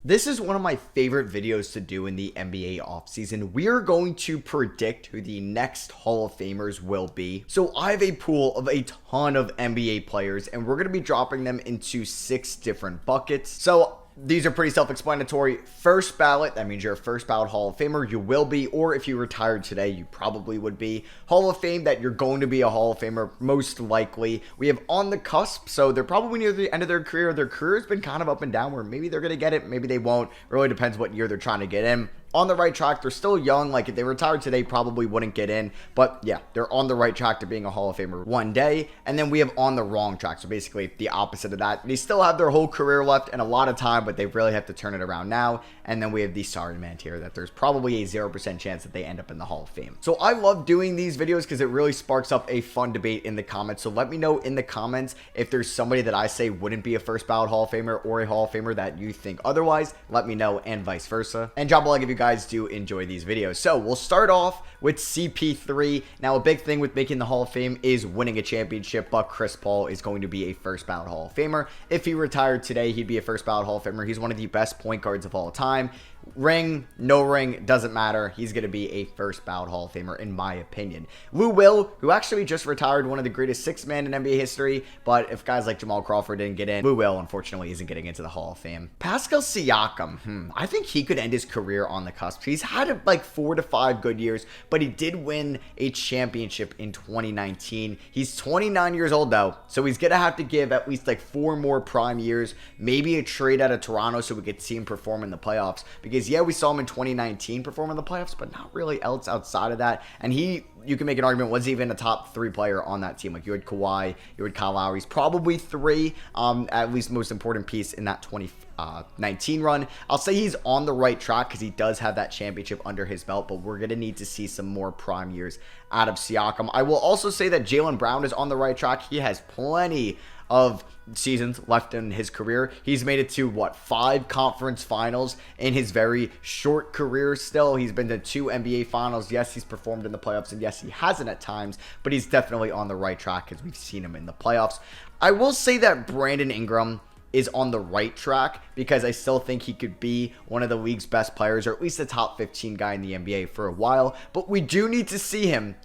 This is one of my favorite videos to do in the NBA offseason. We are going to predict who the next Hall of Famers will be. So I have a pool of a ton of NBA players, and we're going to be dropping them into 6 different buckets. So these are pretty self-explanatory. First ballot, that means you're a first ballot Hall of Famer. You will be, or if you retired today, you probably would be. Hall of Fame, that you're going to be a Hall of Famer, most likely. We have on the cusp, so they're probably near the end of their career. Their career has been kind of up and down, where maybe they're going to get it, maybe they won't. It really depends what year they're trying to get in. On the right track, they're still young. Like, if they retired today, probably wouldn't get in. But yeah, they're on the right track to being a Hall of Famer one day. And then we have on the wrong track. So basically the opposite of that. They still have their whole career left and a lot of time, but they really have to turn it around now. And then we have the sorry man tier, that there's probably a 0% chance that they end up in the Hall of Fame. So I love doing these videos because it really sparks up a fun debate in the comments. So let me know in the comments if there's somebody that I say wouldn't be a first ballot Hall of Famer or a Hall of Famer that you think otherwise. Let me know, and vice versa. And drop a like if you guys do enjoy these videos. So we'll start off with CP3. Now, a big thing with making the Hall of Fame is winning a championship, but Chris Paul is going to be a first ballot Hall of Famer. If he retired today, he'd be a first ballot Hall of Famer. He's one of the best point guards of all time. Ring, no ring, doesn't matter. He's going to be a first ballot Hall of Famer, in my opinion. Lou Will, who actually just retired, one of the greatest 6-man in NBA history, but if guys like Jamal Crawford didn't get in, Lou Will, unfortunately, isn't getting into the Hall of Fame. Pascal Siakam, I think he could end his career on the cusp. He's had like 4 to 5 good years, but he did win a championship in 2019. He's 29 years old, though, so he's going to have to give at least like 4 more prime years, maybe a trade out of Toronto so we could see him perform in the playoffs, because yeah, we saw him in 2019 perform in the playoffs, but not really else outside of that. And you can make an argument, was even a top 3 player on that team. Like, you had Kawhi, you had Kyle Lowry. He's probably 3, at least most important piece in that 2019 run. I'll say he's on the right track because he does have that championship under his belt, but we're going to need to see some more prime years out of Siakam. I will also say that Jaylen Brown is on the right track. He has plenty of seasons left in his career. He's made it to 5 conference finals in his very short career. Still, he's been to 2 NBA finals. Yes, he's performed in the playoffs, and yes, he hasn't at times, but he's definitely on the right track because we've seen him in the playoffs. I will say that Brandon Ingram is on the right track because I still think he could be one of the league's best players, or at least a top 15 guy in the NBA for a while, but we do need to see him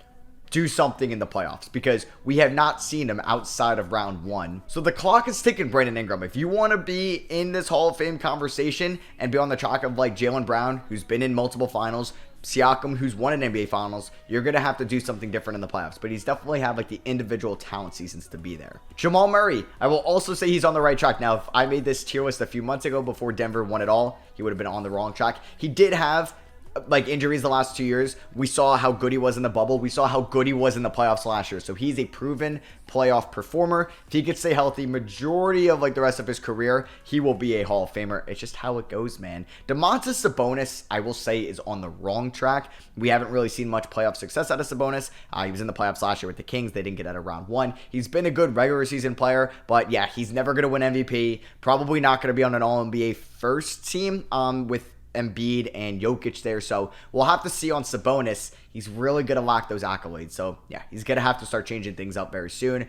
do something in the playoffs because we have not seen him outside of round 1. So the clock is ticking, Brandon Ingram. If you want to be in this Hall of Fame conversation and be on the track of like Jaylen Brown, who's been in multiple finals, Siakam, who's won an NBA finals, you're going to have to do something different in the playoffs. But he's definitely had like the individual talent seasons to be there. Jamal Murray, I will also say he's on the right track. Now, if I made this tier list a few months ago before Denver won it all, he would have been on the wrong track. He did have like injuries the last 2 years. We saw how good he was in the bubble. We saw how good he was in the playoffs last year. So he's a proven playoff performer. If he could stay healthy majority of like the rest of his career, he will be a Hall of Famer. It's just how it goes, man. Domantas Sabonis, I will say, is on the wrong track. We haven't really seen much playoff success out of Sabonis. He was in the playoffs last year with the Kings. They didn't get out of round 1. He's been a good regular season player, but yeah, he's never going to win MVP. Probably not going to be on an All-NBA first team with Embiid and Jokic there, so we'll have to see on Sabonis. He's really going to lack those accolades, so yeah, he's going to have to start changing things up very soon.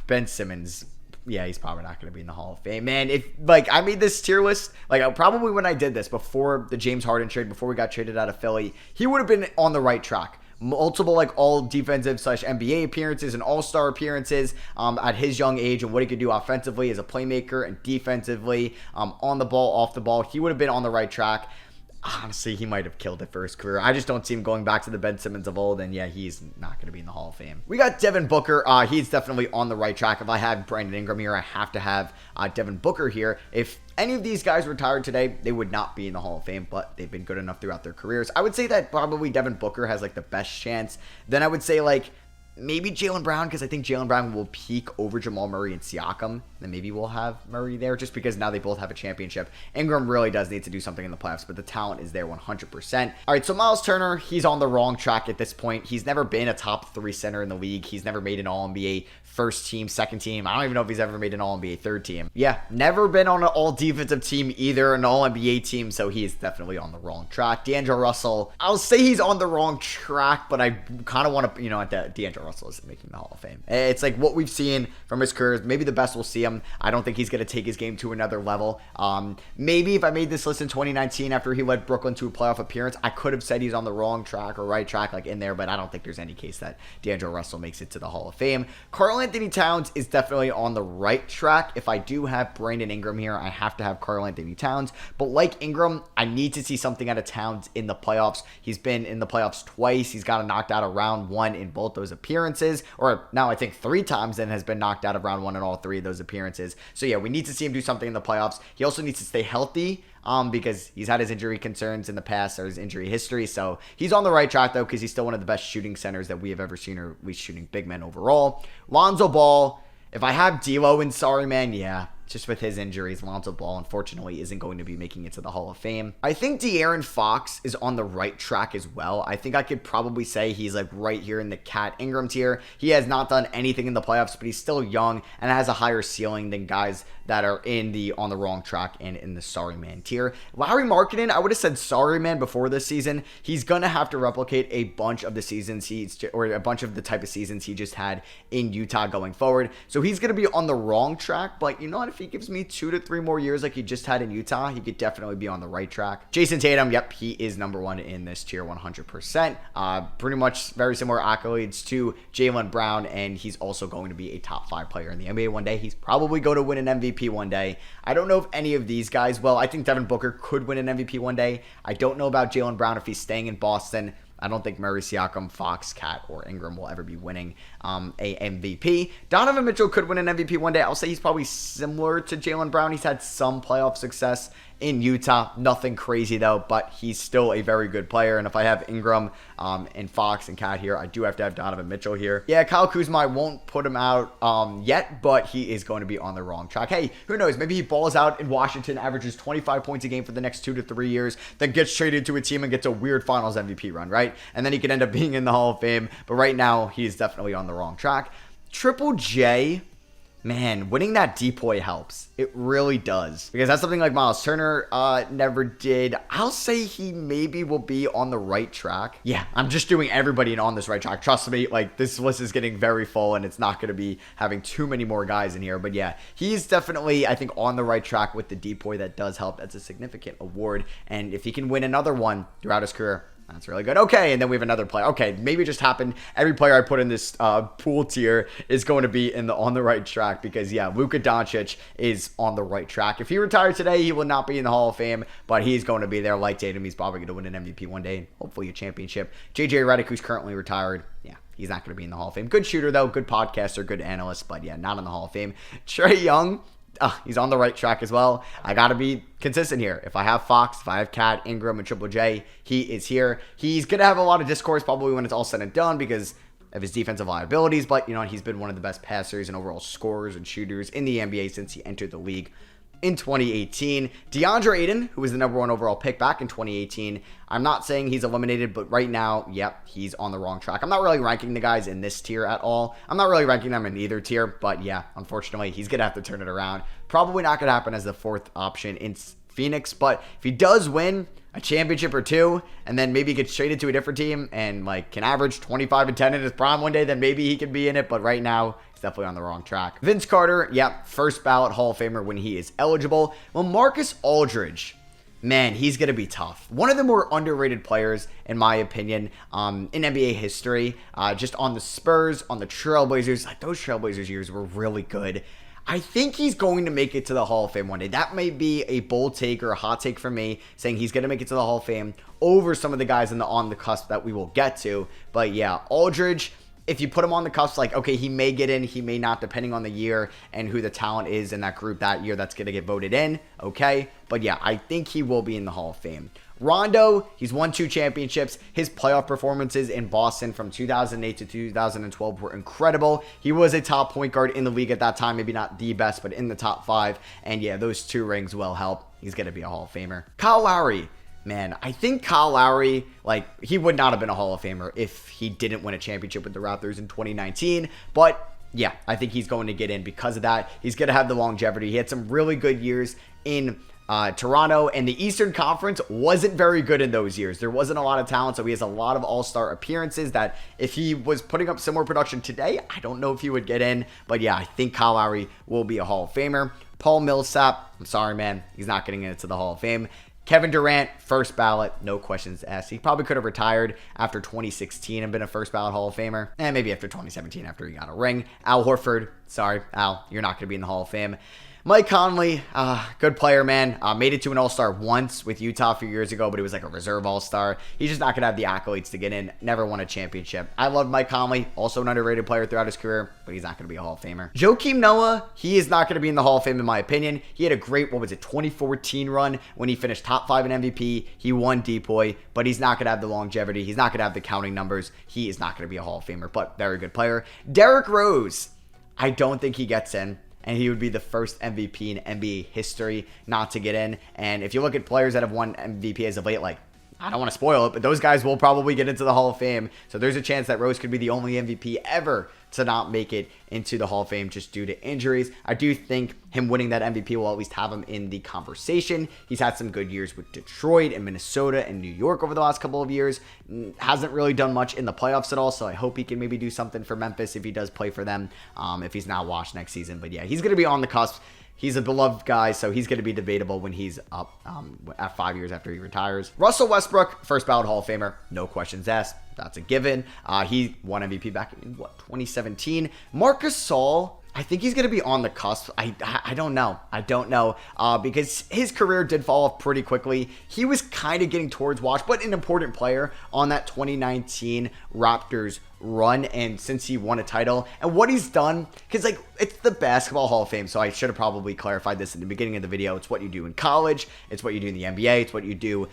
Ben Simmons, yeah, he's probably not going to be in the Hall of Fame, man. If like I made this tier list, like probably when I did this before the James Harden trade, before we got traded out of Philly, he would have been on the right track. Multiple like all defensive / NBA appearances and all-star appearances at his young age, and what he could do offensively as a playmaker and defensively on the ball, off the ball. He would have been on the right track. Honestly, he might have killed it for his career. I just don't see him going back to the Ben Simmons of old, and yeah, he's not going to be in the Hall of Fame. We got Devin Booker. He's definitely on the right track. If I have Brandon Ingram here, I have to have Devin Booker here. If any of these guys retired today, they would not be in the Hall of Fame, but they've been good enough throughout their careers. I would say that probably Devin Booker has like the best chance. Then I would say like maybe Jaylen Brown, because I think Jaylen Brown will peak over Jamal Murray and Siakam. Then maybe we'll have Murray there just because now they both have a championship. Ingram really does need to do something in the playoffs, but the talent is there 100%. All right, so Miles Turner, he's on the wrong track at this point. He's never been a top 3 center in the league. He's never made an All-NBA first team, second team. I don't even know if he's ever made an All-NBA third team. Yeah, never been on an all-defensive team either, an All-NBA team, so he is definitely on the wrong track. D'Angelo Russell, I'll say he's on the wrong track, but I kind of want to, at the D'Angelo Russell isn't making the Hall of Fame. It's like what we've seen from his career. Maybe the best we'll see him. I don't think he's going to take his game to another level. Maybe if I made this list in 2019 after he led Brooklyn to a playoff appearance, I could have said he's on the wrong track or right track, like in there, but I don't think there's any case that D'Angelo Russell makes it to the Hall of Fame. Karl Anthony Towns is definitely on the right track. If I do have Brandon Ingram here, I have to have Karl Anthony Towns. But like Ingram, I need to see something out of Towns in the playoffs. He's been in the playoffs twice. He's got knocked out of round one in both those appearances, or now I think 3 times, and has been knocked out of round one in all 3 of those appearances. So yeah, we need to see him do something in the playoffs. He also needs to stay healthy, because he's had his injury concerns in the past, or his injury history. So he's on the right track, though, because he's still one of the best shooting centers that we have ever seen, or at least shooting big men overall. Lonzo Ball, if I have D'Lo and sorry, man, yeah, just with his injuries, Lonzo Ball, unfortunately, isn't going to be making it to the Hall of Fame. I think De'Aaron Fox is on the right track as well. I think I could probably say he's like right here in the Cat Ingram tier. He has not done anything in the playoffs, but he's still young and has a higher ceiling than guys that are in the on the wrong track and in the sorry man tier. Larry Markkinen, I would have said sorry man before this season. He's gonna have to replicate a bunch of the seasons or a bunch of the type of seasons he just had in Utah going forward. So he's gonna be on the wrong track, but you know what? If he gives me 2 to 3 more years like he just had in Utah, he could definitely be on the right track. Jason Tatum, yep, he is number 1 in this tier 100%. Pretty much very similar accolades to Jaylen Brown, and he's also going to be a top 5 player in the NBA one day. He's probably going to win an MVP one day. I don't know if any of these guys will. I think Devin Booker could win an MVP one day. I don't know about Jaylen Brown if he's staying in Boston. I don't think Murray, Siakam, Fox, Cat, or Ingram will ever be winning a MVP. Donovan Mitchell could win an MVP one day. I'll say he's probably similar to Jaylen Brown. He's had some playoff success in Utah. Nothing crazy, though, but he's still a very good player. And if I have Ingram and Fox and Cat here, I do have to have Donovan Mitchell here. Yeah, Kyle Kuzma, I won't put him out yet, but he is going to be on the wrong track. Hey, who knows? Maybe he balls out in Washington, averages 25 points a game for the next 2 to 3 years, then gets traded to a team and gets a weird finals MVP run, right? And then he could end up being in the Hall of Fame. But right now, he is definitely on the wrong track. Triple J, man, winning that depoy helps. It really does. Because that's something like Miles Turner never did. I'll say he maybe will be on the right track. Yeah, I'm just doing everybody on this right track. Trust me, like, this list is getting very full, and it's not going to be having too many more guys in here. But yeah, he's definitely, I think, on the right track with the depoy. That does help. That's a significant award. And if he can win another one throughout his career, that's really good. Okay, and then we have another player. Okay, maybe it just happened. Every player I put in this pool tier is going to be on the right track because, yeah, Luka Doncic is on the right track. If he retired today, he will not be in the Hall of Fame, but he's going to be there. Like Tatum, he's probably going to win an MVP one day, and hopefully a championship. JJ Redick, who's currently retired, yeah, he's not going to be in the Hall of Fame. Good shooter, though. Good podcaster, good analyst, but, yeah, not in the Hall of Fame. Trae Young, he's on the right track as well. I got to be consistent here. If I have Fox, if I have Cat, Ingram, and Triple J, he is here. He's going to have a lot of discourse probably when it's all said and done because of his defensive liabilities, but, you know, he's been one of the best passers and overall scorers and shooters in the NBA since he entered the league in 2018. DeAndre Ayton, who was the number 1 overall pick back in 2018, I'm not saying he's eliminated, but right now, yep, he's on the wrong track. I'm not really ranking the guys in this tier at all. I'm not really ranking them in either tier, but yeah, unfortunately, he's going to have to turn it around. Probably not going to happen as the 4th option in Phoenix, but if he does win a championship or 2, and then maybe gets traded to a different team and like can average 25 and 10 in his prime one day, then maybe he could be in it, but right now, he's definitely on the wrong track. Vince Carter, yep, first ballot Hall of Famer when he is eligible. Well, Marcus Aldridge, man, he's going to be tough. One of the more underrated players, in my opinion, in NBA history. Just on the Spurs, on the Trailblazers. Like, those Trailblazers years were really good. I think he's going to make it to the Hall of Fame one day. That may be a bold take or a hot take for me, saying he's going to make it to the Hall of Fame over some of the guys on the cusp that we will get to. But yeah, Aldridge, if you put him on the cusp, like, okay, he may get in, he may not, depending on the year and who the talent is in that group that year that's going to get voted in, okay? But yeah, I think he will be in the Hall of Fame. Rondo, he's won 2 championships. His playoff performances in Boston from 2008 to 2012 were incredible. He was a top point guard in the league at that time. Maybe not the best, but in the top 5. And yeah, those 2 rings will help. He's going to be a Hall of Famer. Kyle Lowry. Man, I think Kyle Lowry, like, he would not have been a Hall of Famer if he didn't win a championship with the Raptors in 2019. But yeah, I think he's going to get in because of that. He's going to have the longevity. He had some really good years in Toronto, and the Eastern Conference wasn't very good in those years. There wasn't a lot of talent, so he has a lot of all-star appearances that if he was putting up similar production today, I don't know if he would get in. But yeah, I think Kyle Lowry will be a Hall of Famer. Paul Millsap, I'm sorry, man, he's not getting into the Hall of Fame. Kevin Durant, first ballot, no questions asked. He probably could have retired after 2016 and been a first ballot Hall of Famer. And maybe after 2017 after he got a ring. Al Horford, sorry, Al, you're not going to be in the Hall of Fame. Mike Conley, good player, man. Made it to an All-Star once with Utah a few years ago, but he was like a reserve All-Star. He's just not going to have the accolades to get in. Never won a championship. I love Mike Conley, also an underrated player throughout his career, but he's not going to be a Hall of Famer. Joakim Noah, he is not going to be in the Hall of Fame in my opinion. He had a great, 2014 run when he finished top 5 in MVP. He won Depoy, but he's not going to have the longevity. He's not going to have the counting numbers. He is not going to be a Hall of Famer, but very good player. Derrick Rose, I don't think he gets in. And he would be the first MVP in NBA history not to get in. And if you look at players that have won MVP as of late, like, I don't want to spoil it, but those guys will probably get into the Hall of Fame. So there's a chance that Rose could be the only MVP ever to not make it into the Hall of Fame just due to injuries. I do think him winning that MVP will at least have him in the conversation. He's had some good years with Detroit and Minnesota and New York over the last couple of years. Hasn't really done much in the playoffs at all, so I hope he can maybe do something for Memphis if he does play for them, if he's not washed next season. But yeah, he's going to be on the cusp. He's a beloved guy, so he's going to be debatable when he's up at 5 years after he retires. Russell Westbrook, first ballot Hall of Famer, no questions asked. That's a given. He won MVP back in, 2017. Marc Gasol, I think he's going to be on the cusp. I don't know. I don't know because his career did fall off pretty quickly. He was kind of getting towards washed, but an important player on that 2019 Raptors run, and since he won a title and what he's done, because like it's the Basketball Hall of Fame, so I should have probably clarified this in the beginning of the video. It's what you do in college, it's what you do in the NBA, it's what you do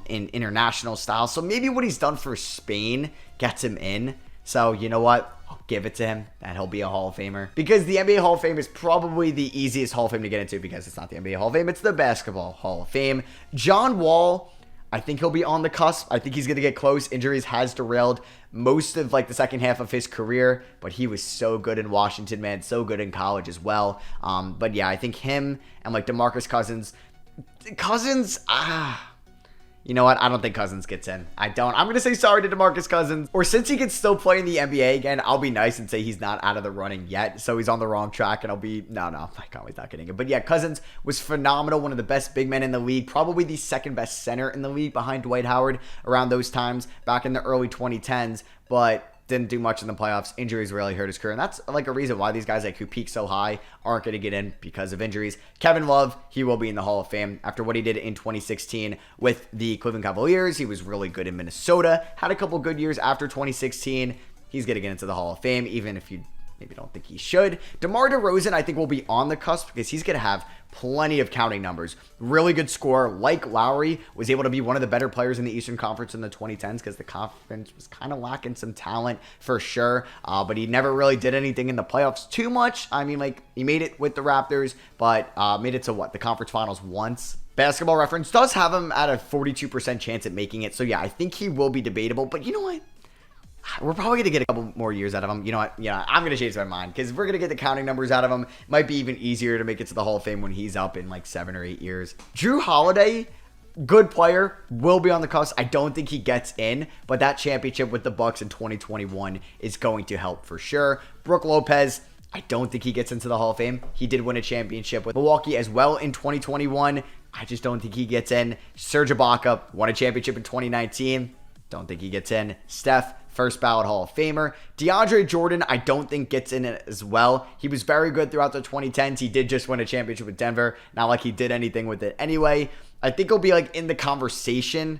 in international style. So maybe what he's done for Spain gets him in. So you know what? I'll give it to him, and he'll be a Hall of Famer. Because the NBA Hall of Fame is probably the easiest Hall of Fame to get into because it's not the NBA Hall of Fame, it's the Basketball Hall of Fame. John Wall, I think he'll be on the cusp. I think he's going to get close. Injuries has derailed most of like the second half of his career, but he was so good in Washington, man. So good in college as well. But yeah, I think him and like DeMarcus Cousins, you know what? I don't think Cousins gets in. I don't. I'm going to say sorry to DeMarcus Cousins. Or since he can still play in the NBA again, I'll be nice and say he's not out of the running yet. So he's on the wrong track and I'll be, no, I can't wait not getting it. But yeah, Cousins was phenomenal. One of the best big men in the league. Probably the second best center in the league behind Dwight Howard around those times back in the early 2010s. But didn't do much in the playoffs. Injuries really hurt his career. And that's like a reason why these guys like who peak so high aren't going to get in because of injuries. Kevin Love, he will be in the Hall of Fame after what he did in 2016 with the Cleveland Cavaliers. He was really good in Minnesota. Had a couple good years after 2016. He's going to get into the Hall of Fame, even if you maybe don't think he should. DeMar DeRozan, I think, will be on the cusp because he's going to have plenty of counting numbers. Really good scorer. Like Lowry, was able to be one of the better players in the Eastern Conference in the 2010s because the conference was kind of lacking some talent for sure. But he never really did anything in the playoffs too much. I mean, like, he made it with the Raptors, but made it to what? The conference finals once. Basketball Reference does have him at a 42% chance at making it. So yeah, I think he will be debatable. But you know what? We're probably going to get a couple more years out of him. You know what? Yeah, I'm going to change my mind because we're going to get the counting numbers out of him. It might be even easier to make it to the Hall of Fame when he's up in like 7 or 8 years. Drew Holiday, good player, will be on the cusp. I don't think he gets in, but that championship with the Bucks in 2021 is going to help for sure. Brook Lopez, I don't think he gets into the Hall of Fame. He did win a championship with Milwaukee as well in 2021. I just don't think he gets in. Serge Ibaka won a championship in 2019. Don't think he gets in. Steph, first ballot Hall of Famer. DeAndre Jordan, I don't think gets in it as well. He was very good throughout the 2010s. He did just win a championship with Denver. Not like he did anything with it anyway. I think he'll be like in the conversation,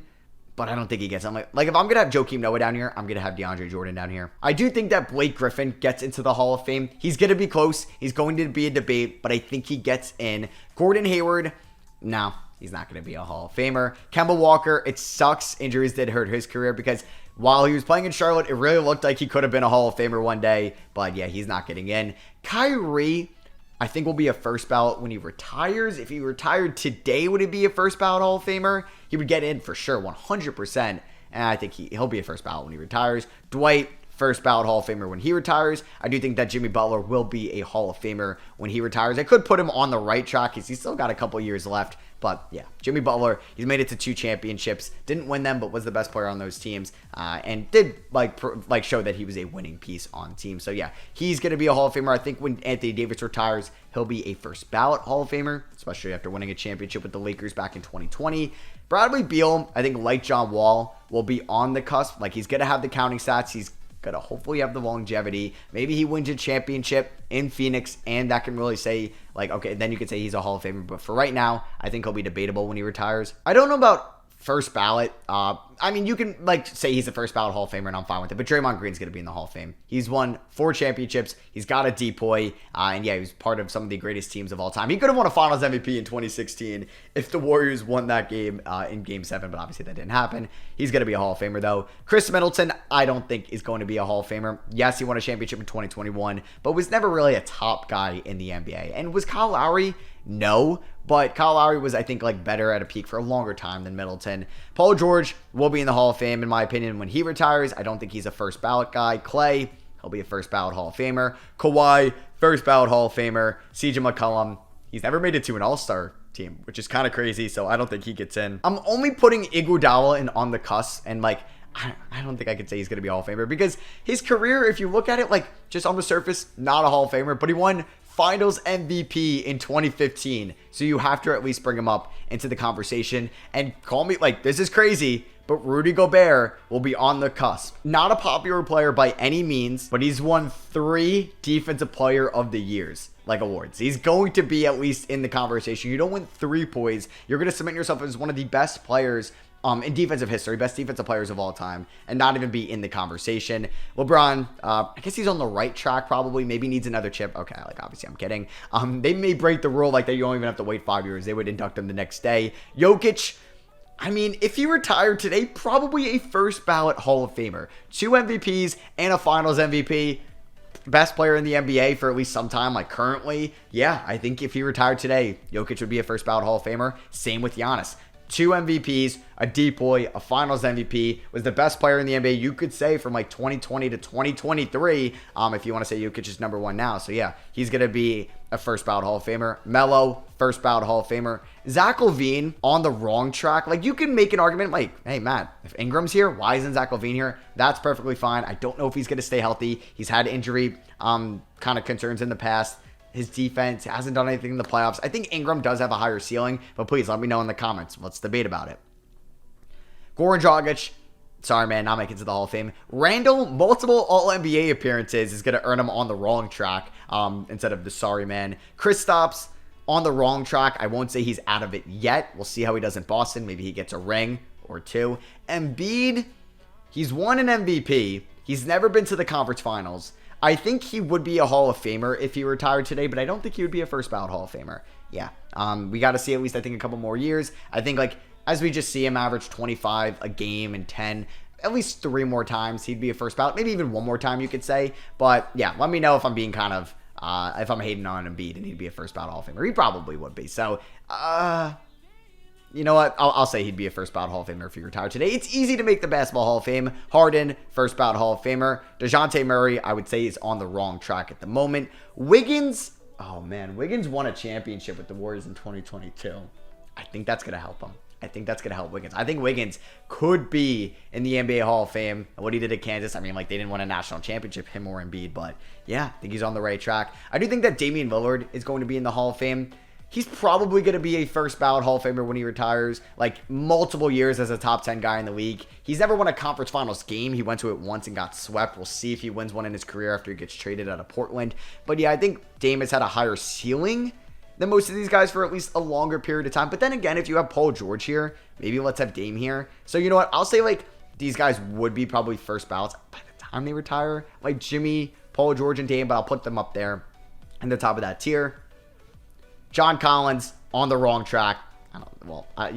but I don't think he gets. I'm like if I'm going to have Joakim Noah down here, I'm going to have DeAndre Jordan down here. I do think that Blake Griffin gets into the Hall of Fame. He's going to be close. He's going to be a debate, but I think he gets in. Gordon Hayward, no, he's not going to be a Hall of Famer. Kemba Walker, it sucks. Injuries did hurt his career because while he was playing in Charlotte, it really looked like he could have been a Hall of Famer one day. But yeah, he's not getting in. Kyrie, I think, will be a first ballot when he retires. If he retired today, would he be a first ballot Hall of Famer? He would get in for sure, 100%. And I think he'll be a first ballot when he retires. Dwight, first ballot Hall of Famer when he retires. I do think that Jimmy Butler will be a Hall of Famer when he retires. I could put him on the right track because he's still got a couple years left But yeah, Jimmy Butler, he's made it to 2 championships, didn't win them, but was the best player on those teams, and did like show that he was a winning piece on teams. So yeah, he's going to be a Hall of Famer. I think when Anthony Davis retires, he'll be a first ballot Hall of Famer, especially after winning a championship with the Lakers back in 2020. Bradley Beal, I think like John Wall, will be on the cusp. Like, he's going to have the counting stats. He's going to hopefully have the longevity. Maybe he wins a championship in Phoenix, and that can really say, like, okay, then you could say he's a Hall of Famer. But for right now, I think he'll be debatable when he retires. I don't know about first ballot. I mean, you can like say he's a first ballot Hall of Famer, and I'm fine with it. But Draymond Green's going to be in the Hall of Fame. He's won 4 championships. He's got a depoy, and yeah, he was part of some of the greatest teams of all time. He could have won a Finals MVP in 2016 if the Warriors won that game in Game 7, but obviously that didn't happen. He's going to be a Hall of Famer though. Chris Middleton, I don't think is going to be a Hall of Famer. Yes, he won a championship in 2021, but was never really a top guy in the NBA. And was Kyle Lowry? No, but Kyle Lowry was, I think, like better at a peak for a longer time than Middleton. Paul George will be in the Hall of Fame, in my opinion, when he retires. I don't think he's a first ballot guy. Clay, he'll be a first ballot Hall of Famer. Kawhi, first ballot Hall of Famer. CJ McCollum, he's never made it to an All-Star team, which is kind of crazy, so I don't think he gets in. I'm only putting Iguodala in on the cusp, and like, I don't think I could say he's going to be a Hall of Famer because his career, if you look at it, like, just on the surface, not a Hall of Famer, but he won Finals MVP in 2015. So you have to at least bring him up into the conversation. And call me, like, this is crazy, but Rudy Gobert will be on the cusp. Not a popular player by any means, but he's won 3 Defensive Player of the Years, like, awards. He's going to be at least in the conversation. You don't win 3 poise. You're going to cement yourself as one of the best players in defensive history, best defensive players of all time, and not even be in the conversation. LeBron, I guess he's on the right track probably, maybe needs another chip. Okay, like, obviously I'm kidding. They may break the rule like that you don't even have to wait 5 years. They would induct him the next day. Jokic, I mean, if he retired today, probably a first ballot Hall of Famer. 2 MVPs and a Finals MVP. Best player in the NBA for at least some time, like currently. Yeah, I think if he retired today, Jokic would be a first ballot Hall of Famer. Same with Giannis. 2 MVPs, a depoy, a Finals MVP, was the best player in the NBA, you could say, from like 2020 to 2023, if you want to say Jokic is number 1 now. So yeah, he's going to be a first ballot Hall of Famer. Melo, first ballot Hall of Famer. Zach LaVine on the wrong track. Like, you can make an argument like, hey, Matt, if Ingram's here, why isn't Zach LaVine here? That's perfectly fine. I don't know if he's going to stay healthy. He's had injury kind of concerns in the past. His defense hasn't done anything in the playoffs. I think Ingram does have a higher ceiling, but please let me know in the comments. Let's debate about it. Goran Dragic, sorry, man, not making it to the Hall of Fame. Randall, multiple All-NBA appearances, is going to earn him on the wrong track instead of the sorry man. Kristaps, on the wrong track. I won't say he's out of it yet. We'll see how he does in Boston. Maybe he gets a ring or 2. Embiid, he's won an MVP. He's never been to the conference finals. I think he would be a Hall of Famer if he retired today, but I don't think he would be a first ballot Hall of Famer. Yeah, we got to see at least, I think, a couple more years. I think, like, as we just see him average 25 a game and 10, at least 3 more times, he'd be a first ballot. Maybe even 1 more time, you could say. But yeah, let me know if I'm being kind of, if I'm hating on Embiid and he'd be a first ballot Hall of Famer. He probably would be. So, you know what? I'll say he'd be a first ballot Hall of Famer if he retired today. It's easy to make the Basketball Hall of Fame. Harden, first ballot Hall of Famer. DeJounte Murray, I would say, is on the wrong track at the moment. Wiggins, oh man, Wiggins won a championship with the Warriors in 2022. I think that's going to help him. I think that's going to help Wiggins. I think Wiggins could be in the NBA Hall of Fame. What he did at Kansas, I mean, like, they didn't win a national championship, him or Embiid, but yeah, I think he's on the right track. I do think that Damian Lillard is going to be in the Hall of Fame. He's probably going to be a first ballot Hall of Famer when he retires, like multiple years as a top 10 guy in the league. He's never won a conference finals game. He went to it once and got swept. We'll see if he wins one in his career after he gets traded out of Portland. But yeah, I think Dame has had a higher ceiling than most of these guys for at least a longer period of time. But then again, if you have Paul George here, maybe let's have Dame here. So you know what? I'll say, like, these guys would be probably first ballots by the time they retire. Like Jimmy, Paul George, and Dame, but I'll put them up there in the top of that tier. John Collins, on the wrong track. You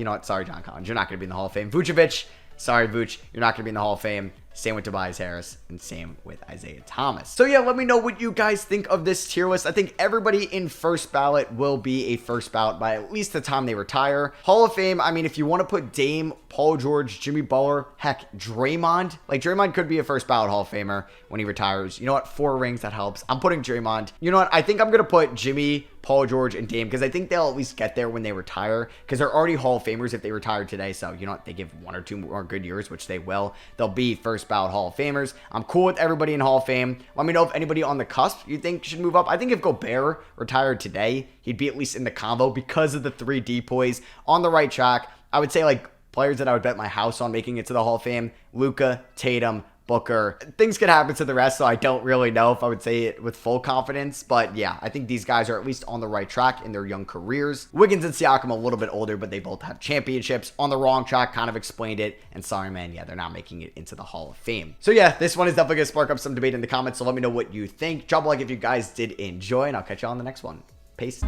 know what? Sorry, John Collins. You're not going to be in the Hall of Fame. Vucevic, sorry, Vooch. You're not going to be in the Hall of Fame. Same with Tobias Harris, and same with Isaiah Thomas. So yeah, let me know what you guys think of this tier list. I think everybody in first ballot will be a first ballot by at least the time they retire. Hall of Fame, I mean, if you want to put Dame, Paul George, Jimmy Butler, heck, Draymond. Like, Draymond could be a first ballot Hall of Famer when he retires. You know what? 4 rings, that helps. I'm putting Draymond. You know what? I think I'm going to put Jimmy, Paul George and Dame, because I think they'll at least get there when they retire, because they're already Hall of Famers if they retire today. So, you know, they give 1 or 2 more good years, which they will. They'll be first ballot Hall of Famers. I'm cool with everybody in Hall of Fame. Let me know if anybody on the cusp you think should move up. I think if Gobert retired today, he'd be at least in the convo because of the 3 depoys on the right track. I would say, like, players that I would bet my house on making it to the Hall of Fame: Luka, Tatum, Booker. Things could happen to the rest, so I don't really know if I would say it with full confidence. But yeah, I think these guys are at least on the right track in their young careers. Wiggins and Siakam a little bit older, but they both have championships. On the wrong track, kind of explained it. And sorry, man, yeah, they're not making it into the Hall of Fame. So yeah, this one is definitely going to spark up some debate in the comments, so let me know what you think. Drop a like if you guys did enjoy, and I'll catch you on the next one. Peace.